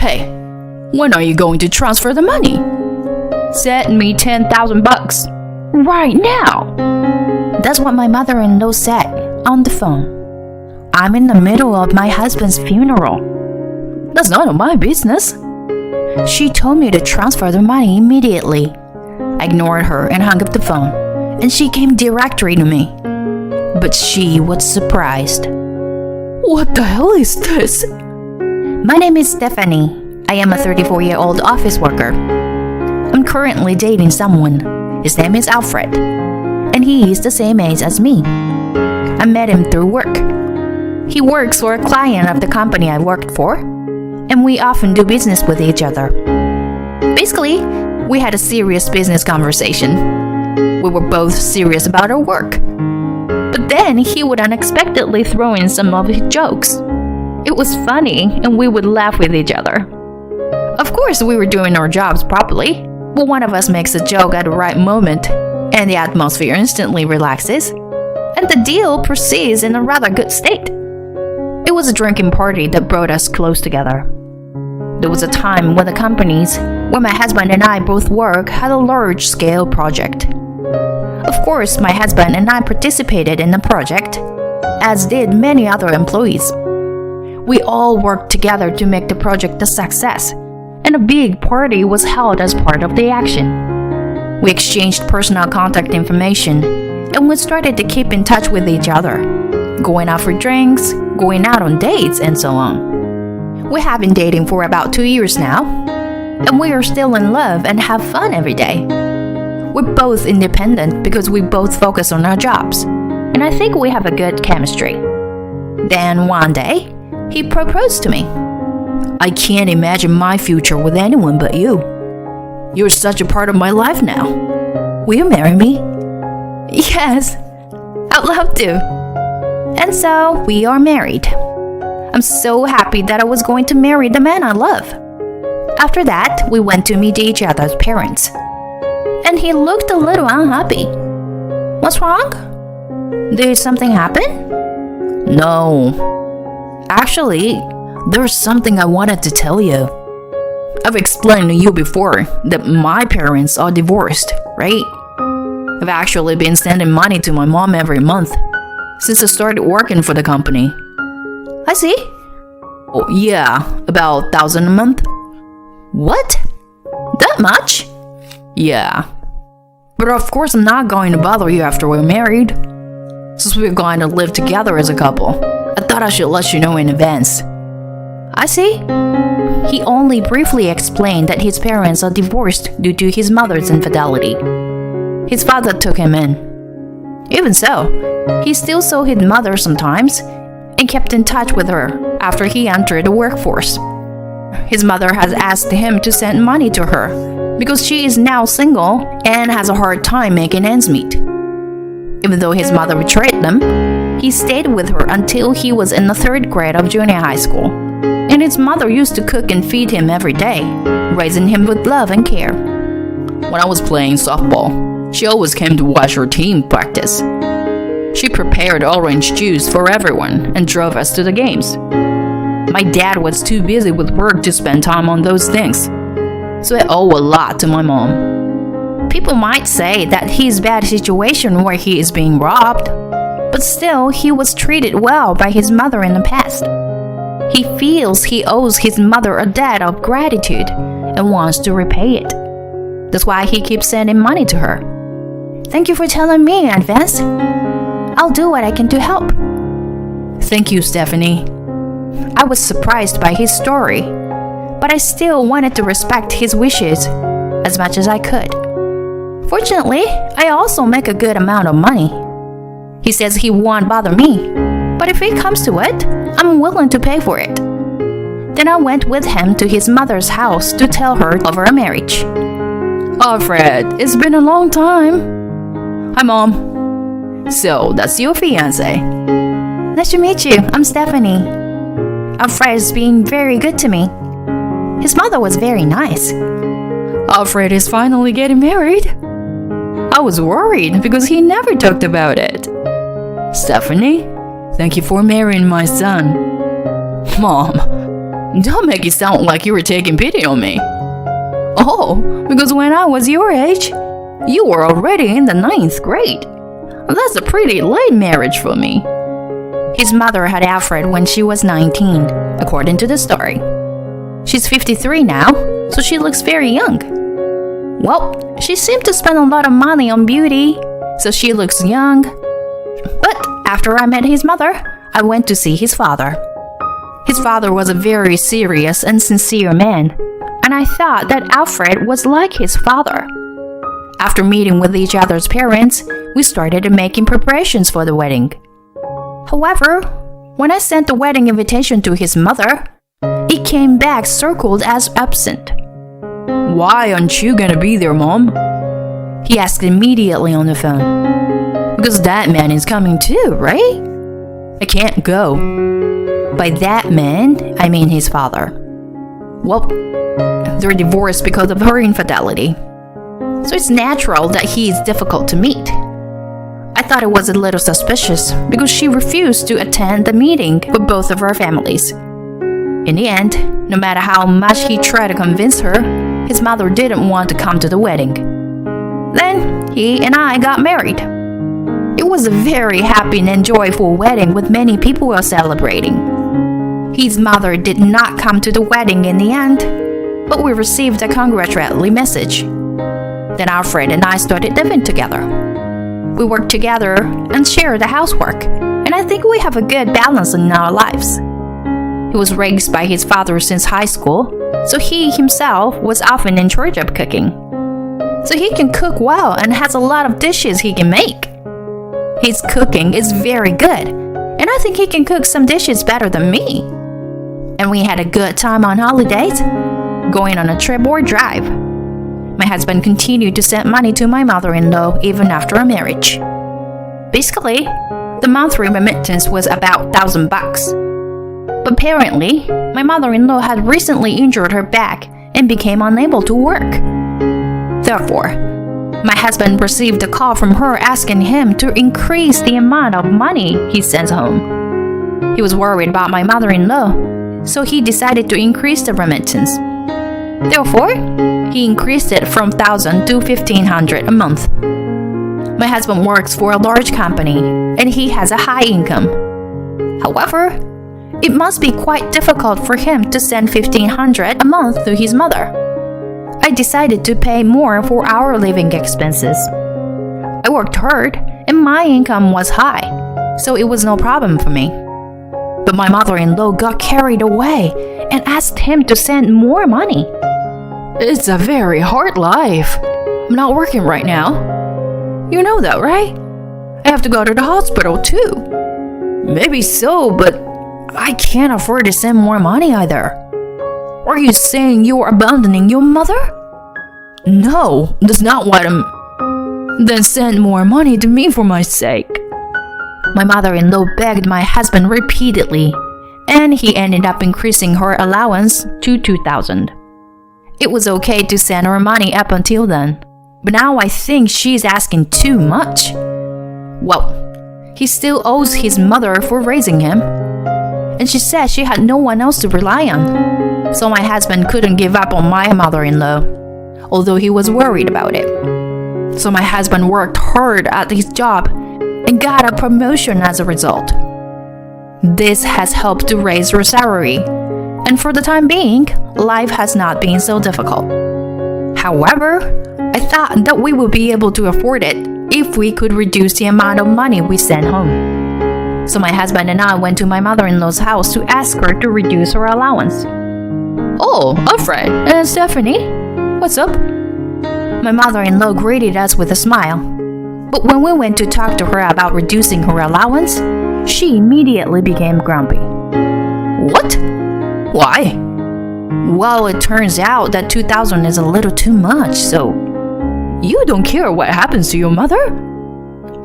Hey, when are you going to transfer the money? Send me $10,000 right now. That's what my mother-in-law said on the phone. I'm in the middle of my husband's funeral. That's none of my business. She told me to transfer the money immediately. I ignored her and hung up the phone, and she came directly to me. But she was surprised. What the hell is this? My name is Stephanie. I am a 34-year-old office worker. I'm currently dating someone. His name is Alfred, and he is the same age as me. I met him through work. He works for a client of the company I worked for, and we often do business with each other. Basically, we had a serious business conversation. We were both serious about our work. But then he would unexpectedly throw in some of his jokes. It was funny, and we would laugh with each other. Of course, we were doing our jobs properly, but one of us makes a joke at the right moment, and the atmosphere instantly relaxes, and the deal proceeds in a rather good state. It was a drinking party that brought us close together. There was a time when the companies where my husband and I both work had a large-scale project. Of course, my husband and I participated in the project, as did many other employees. We all worked together to make the project a success, and a big party was held as part of the action. We exchanged personal contact information, and we started to keep in touch with each other, going out for drinks, going out on dates, and so on. We have been dating for about 2 years now, and we are still in love and have fun every day. We're both independent because we both focus on our jobs, and I think we have a good chemistry. Then one day, he proposed to me. I can't imagine my future with anyone but you. You're such a part of my life now. Will you marry me? Yes, I'd love to. And so, we are married. I'm so happy that I was going to marry the man I love. After that, we went to meet each other's parents. And he looked a little unhappy. What's wrong? Did something happen? No. Actually, there's something I wanted to tell you. I've explained to you before that my parents are divorced, right? I've actually been sending money to my mom every month since I started working for the company. I see. Oh, yeah, about 1,000 a month. What? That much? Yeah. But of course I'm not going to bother you after we're married. Since we're going to live together as a couple, I thought I should let you know in advance. I see. He only briefly explained that his parents are divorced due to his mother's infidelity. His father took him in. Even so, he still saw his mother sometimes and kept in touch with her after he entered the workforce. His mother has asked him to send money to her because she is now single and has a hard time making ends meet. Even though his mother betrayed them, he stayed with her until he was in the 3rd grade of junior high school, and his mother used to cook and feed him every day, raising him with love and care. When I was playing softball, she always came to watch our team practice. She prepared orange juice for everyone and drove us to the games. My dad was too busy with work to spend time on those things, so I owe a lot to my mom. People might say that he's a bad situation where he is being robbed, but still he was treated well by his mother in the past. He feels he owes his mother a debt of gratitude and wants to repay it. That's why he keeps sending money to her. Thank you for telling me in advance. I'll do what I can to help. Thank you, Stephanie. I was surprised by his story, but I still wanted to respect his wishes as much as I could. Fortunately, I also make a good amount of money. He says he won't bother me, but if it comes to it, I'm willing to pay for it. Then I went with him to his mother's house to tell her of our marriage. Alfred, it's been a long time. Hi, Mom. So, that's your fiancé. Nice to meet you. I'm Stephanie. Alfred is being very good to me. His mother was very nice. Alfred is finally getting married. I was worried because he never talked about it. Stephanie, thank you for marrying my son. Mom, Don't make it sound like you were taking pity on me. Oh, because when I was your age, you were already in the 9th grade. That's a pretty late marriage for me. His mother had Alfred when she was 19, according to the story. She's 53 now, so she looks very young. Well, she seemed to spend a lot of money on beauty, so she looks young. But after I met his mother, I went to see his father. His father was a very serious and sincere man, and I thought that Alfred was like his father. After meeting with each other's parents, we started making preparations for the wedding. However, when I sent the wedding invitation to his mother, it came back circled as absent. Why aren't you gonna be there, Mom? He asked immediately on the phone. Because that man is coming too, right? I can't go. By that man, I mean his father. Well, they're divorced because of her infidelity. So it's natural that he is difficult to meet. I thought it was a little suspicious because she refused to attend the meeting for both of our families. In the end, no matter how much he tried to convince her, his mother didn't want to come to the wedding. Then he and I got married. It was a very happy and joyful wedding with many people celebrating. His mother did not come to the wedding in the end, but we received a congratulatory message. Then Alfred and I started living together. We worked together and shared the housework, and I think we have a good balance in our lives. He was raised by his father since high school, so he himself was often in charge of cooking. So he can cook well and has a lot of dishes he can make. His cooking is very good, and I think he can cook some dishes better than me. And we had a good time on holidays, going on a trip or drive. My husband continued to send money to my mother-in-law even after our marriage. Basically, the monthly remittance was about $1,000. But apparently, my mother-in-law had recently injured her back and became unable to work. Therefore, my husband received a call from her asking him to increase the amount of money he sends home. He was worried about my mother-in-law, so he decided to increase the remittance. Therefore, he increased it from $1,000 to $1,500 a month. My husband works for a large company, and he has a high income. However, it must be quite difficult for him to send $1,500 a month to his mother. I decided to pay more for our living expenses. I worked hard, and my income was high, so it was no problem for me. But my mother-in-law got carried away and asked him to send more money. It's a very hard life. I'm not working right now. You know that, right? I have to go to the hospital too. Maybe so, but I can't afford to send more money either. Are you saying you're abandoning your mother? no, that's not what I'm... Then send more money to me for my sake. My mother-in-law begged my husband repeatedly, and he ended up increasing her allowance to $2,000. It was okay to send her money up until then, but now I think she's asking too much. Well, he still owes his mother for raising him, and she said she had no one else to rely on, so my husband couldn't give up on my mother-in-law, although he was worried about it. So my husband worked hard at his job and got a promotion as a result. This has helped to raise her salary, and for the time being, life has not been so difficult. However, I thought that we would be able to afford it if we could reduce the amount of money we send home. So my husband and I went to my mother-in-law's house to ask her to reduce her allowance. Oh, Alfred and Stephanie, what's up? My mother-in-law greeted us with a smile. But when we went to talk to her about reducing her allowance, she immediately became grumpy. What? Why? Well, it turns out that $2,000 is a little too much, so... You don't care what happens to your mother?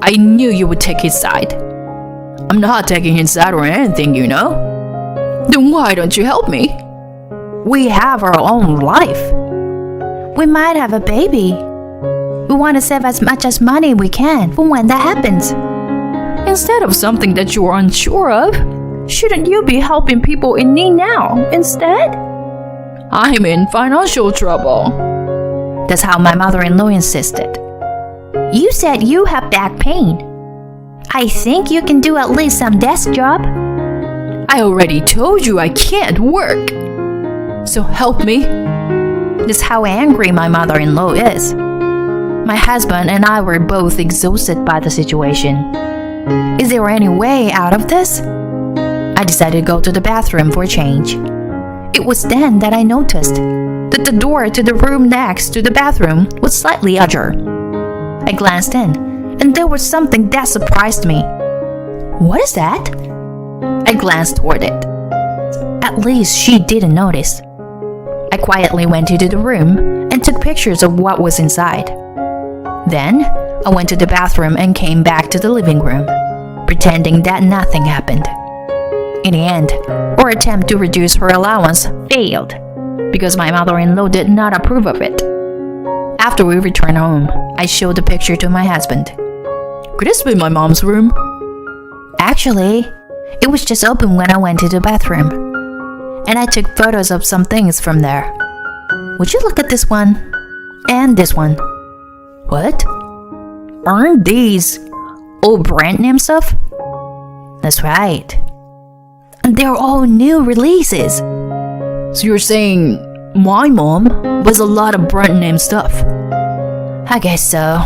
I knew you would take his side. I'm not taking his side or anything, you know. Then why don't you help me? We have our own life. We might have a baby. We want to save as much money we can for when that happens. Instead of something that you're unsure of, Shouldn't you be helping people in need now instead? I'm in financial trouble. That's how my mother-in-law insisted. You said you have back pain. I think you can do at least some desk job. I already told you I can't work. So help me. That's how angry my mother-in-law is. My husband and I were both exhausted by the situation. Is there any way out of this? I decided to go to the bathroom for a change. It was then that I noticed that the door to the room next to the bathroom was slightly ajar. I glanced in, and there was something that surprised me. What is that? I glanced toward it. At least she didn't notice. I quietly went into the room and took pictures of what was inside. Then, I went to the bathroom and came back to the living room, pretending that nothing happened. In the end, our attempt to reduce her allowance failed because my mother-in-law did not approve of it. After we returned home, I showed the picture to my husband. Could this be my mom's room? Actually, it was just open when I went to the bathroom, and I took photos of some things from there. Would you look at this one? And this one. What? Aren't these all brand name stuff? That's right. And they're all new releases. So you're saying my mom buys a lot of brand name stuff? I guess so.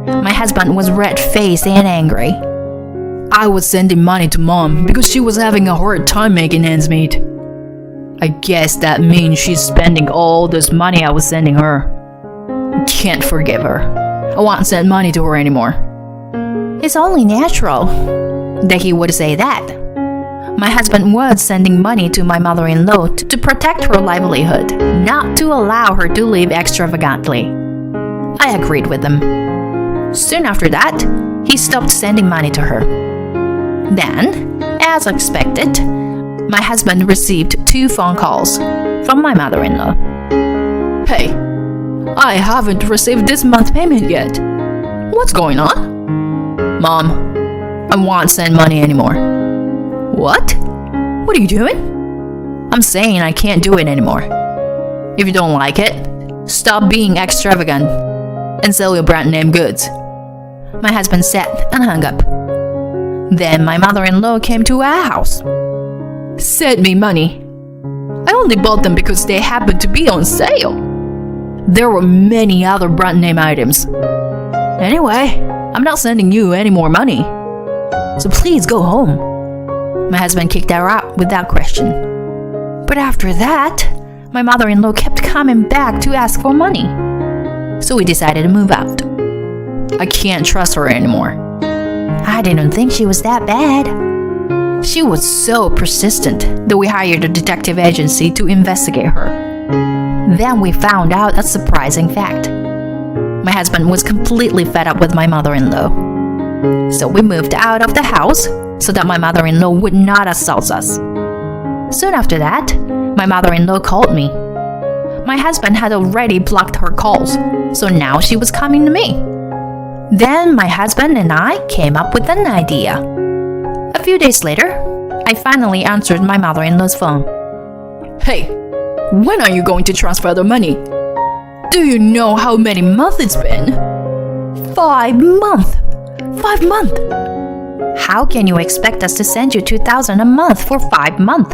My husband was red-faced and angry. I was sending money to mom because she was having a hard time making ends meet. I guess that means she's spending all this money I was sending her. I can't forgive her. I won't send money to her anymore. It's only natural that he would say that. My husband was sending money to my mother-in-law to protect her livelihood, not to allow her to live extravagantly. I agreed with him. Soon after that, he stopped sending money to her. Then, as expected, my husband received 2 phone calls from my mother-in-law. Hey, I haven't received this month's payment yet. What's going on? Mom, I won't send money anymore. What? What are you doing? I'm saying I can't do it anymore. If you don't like it, stop being extravagant and sell your brand name goods. My husband said and hung up. Then my mother-in-law came to our house. Send me money. I only bought them because they happened to be on sale. There were many other brand name items. Anyway, I'm not sending you any more money. So please go home. My husband kicked her out without question. But after that, my mother-in-law kept coming back to ask for money. So we decided to move out. I can't trust her anymore. I didn't think she was that bad. She was so persistent that we hired a detective agency to investigate her. Then we found out a surprising fact. My husband was completely fed up with my mother-in-law. So we moved out of the house so that my mother-in-law would not assault us. Soon after that, my mother-in-law called me. My husband had already blocked her calls, so now she was coming to me. Then my husband and I came up with an idea. A few days later, I finally answered my mother-in-law's phone. Hey, when are you going to transfer the money? Do you know how many months it's been? 5 months. 5 months. How can you expect us to send you $2,000 a month for 5 months?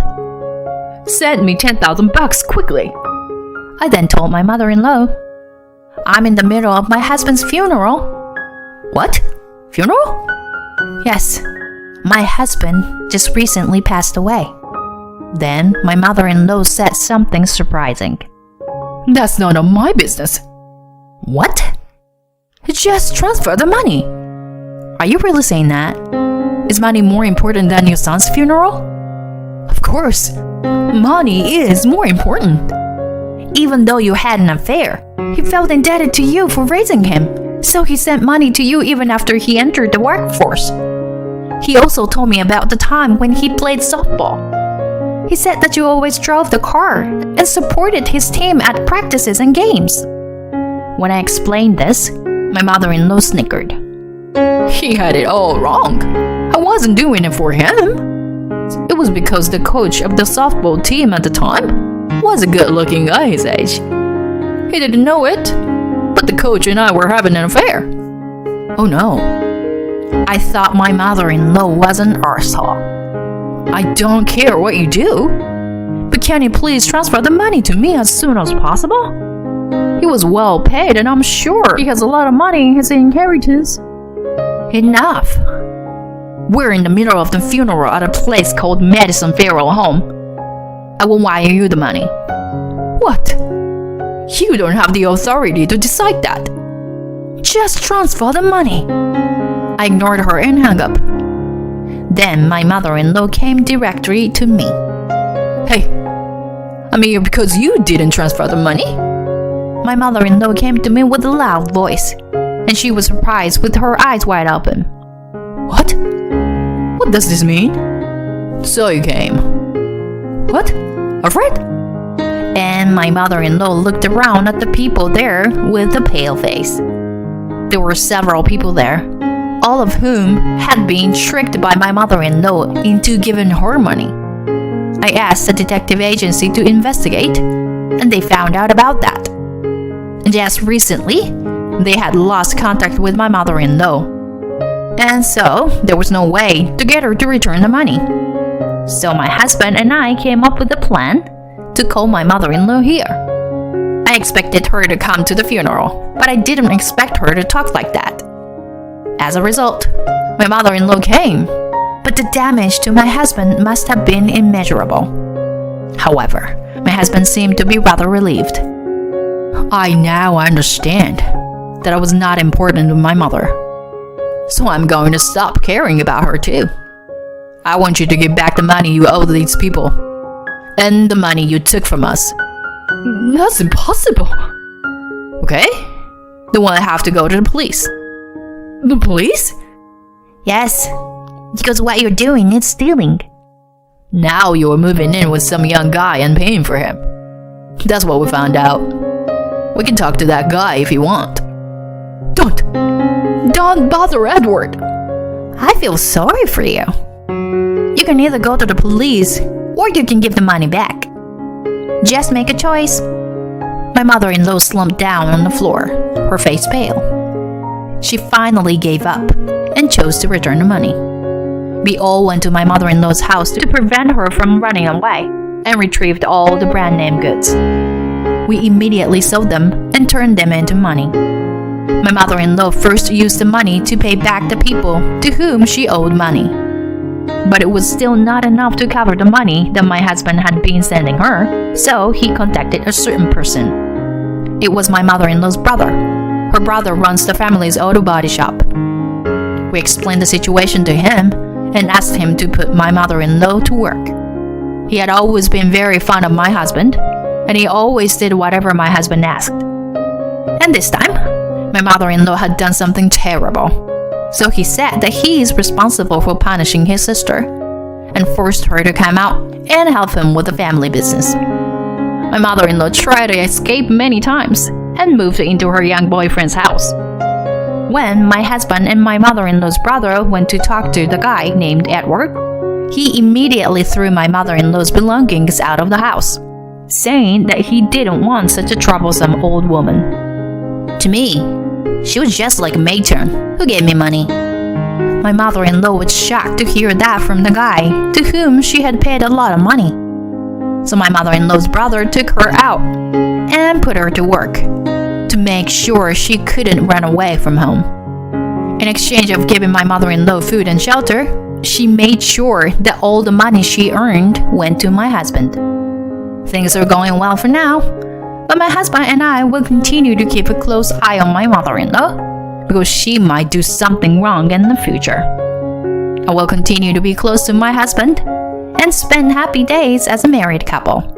Send me $10,000 quickly. I then told my mother-in-law. I'm in the middle of my husband's funeral. What? Funeral? Yes. My husband just recently passed away. Then my mother-in-law said something surprising. That's none of my business. What? Just transfer the money. Are you really saying that? Is money more important than your son's funeral? Of course. Money is more important. Even though you had an affair, he felt indebted to you for raising him, so he sent money to you even after he entered the workforce. He also told me about the time when he played softball. He said that you always drove the car and supported his team at practices and games. When I explained this, my mother-in-law snickered. He had it all wrong. I wasn't doing it for him. It was because the coach of the softball team at the time was a good-looking guy his age. He didn't know it, but the coach and I were having an affair. Oh no. I thought my mother-in-law was an arsehole. I don't care what you do, but can you please transfer the money to me as soon as possible? He was well paid and I'm sure he has a lot of money in his inheritance. Enough. We're in the middle of the funeral at a place called Madison Funeral Home. I will wire you the money. What? You don't have the authority to decide that. Just transfer the money. I ignored her and hung up. Then my mother-in-law came directly to me. Hey, I'm here because you didn't transfer the money. My mother-in-law came to me with a loud voice, and she was surprised with her eyes wide open. What? What does this mean? So you came. What? Afraid? And my mother-in-law looked around at the people there with a pale face. There were several people there, all of whom had been tricked by my mother-in-law into giving her money. I asked the detective agency to investigate, and they found out about that. Just recently, they had lost contact with my mother-in-law. And so, there was no way to get her to return the money. So my husband and I came up with a plan to call my mother-in-law here. I expected her to come to the funeral, but I didn't expect her to talk like that. As a result, my mother-in-law came, but the damage to my husband must have been immeasurable. However, my husband seemed to be rather relieved. I now understand that I was not important to my mother. So I'm going to stop caring about her too. I want you to give back the money you owe these people. And the money you took from us. That's impossible. Okay? Then we'll have to go to the police. The police? Yes, because what you're doing is stealing. Now you're moving in with some young guy and paying for him. That's what we found out. We can talk to that guy if you want. Don't bother Edward. I feel sorry for you. You can either go to the police or you can give the money back. Just make a choice. My mother-in-law slumped down on the floor, her face pale. She finally gave up and chose to return the money. We all went to my mother-in-law's house to prevent her from running away and retrieved all the brand name goods. We immediately sold them and turned them into money. My mother-in-law first used the money to pay back the people to whom she owed money. But it was still not enough to cover the money that my husband had been sending her, so he contacted a certain person. It was my mother-in-law's brother. Her brother runs the family's auto body shop. We explained the situation to him and asked him to put my mother-in-law to work. He had always been very fond of my husband, and he always did whatever my husband asked. And this time, my mother-in-law had done something terrible. So he said that he is responsible for punishing his sister and forced her to come out and help him with the family business. My mother-in-law tried to escape many times and moved into her young boyfriend's house. When my husband and my mother-in-law's brother went to talk to the guy named Edward, he immediately threw my mother-in-law's belongings out of the house, saying that he didn't want such a troublesome old woman. To me, she was just like a matron who gave me money. My mother-in-law was shocked to hear that from the guy to whom she had paid a lot of money. So my mother-in-law's brother took her out and put her to work to make sure she couldn't run away from home. In exchange of giving my mother-in-law food and shelter, she made sure that all the money she earned went to my husband. Things are going well for now, but my husband and I will continue to keep a close eye on my mother-in-law because she might do something wrong in the future. I will continue to be close to my husband and spend happy days as a married couple.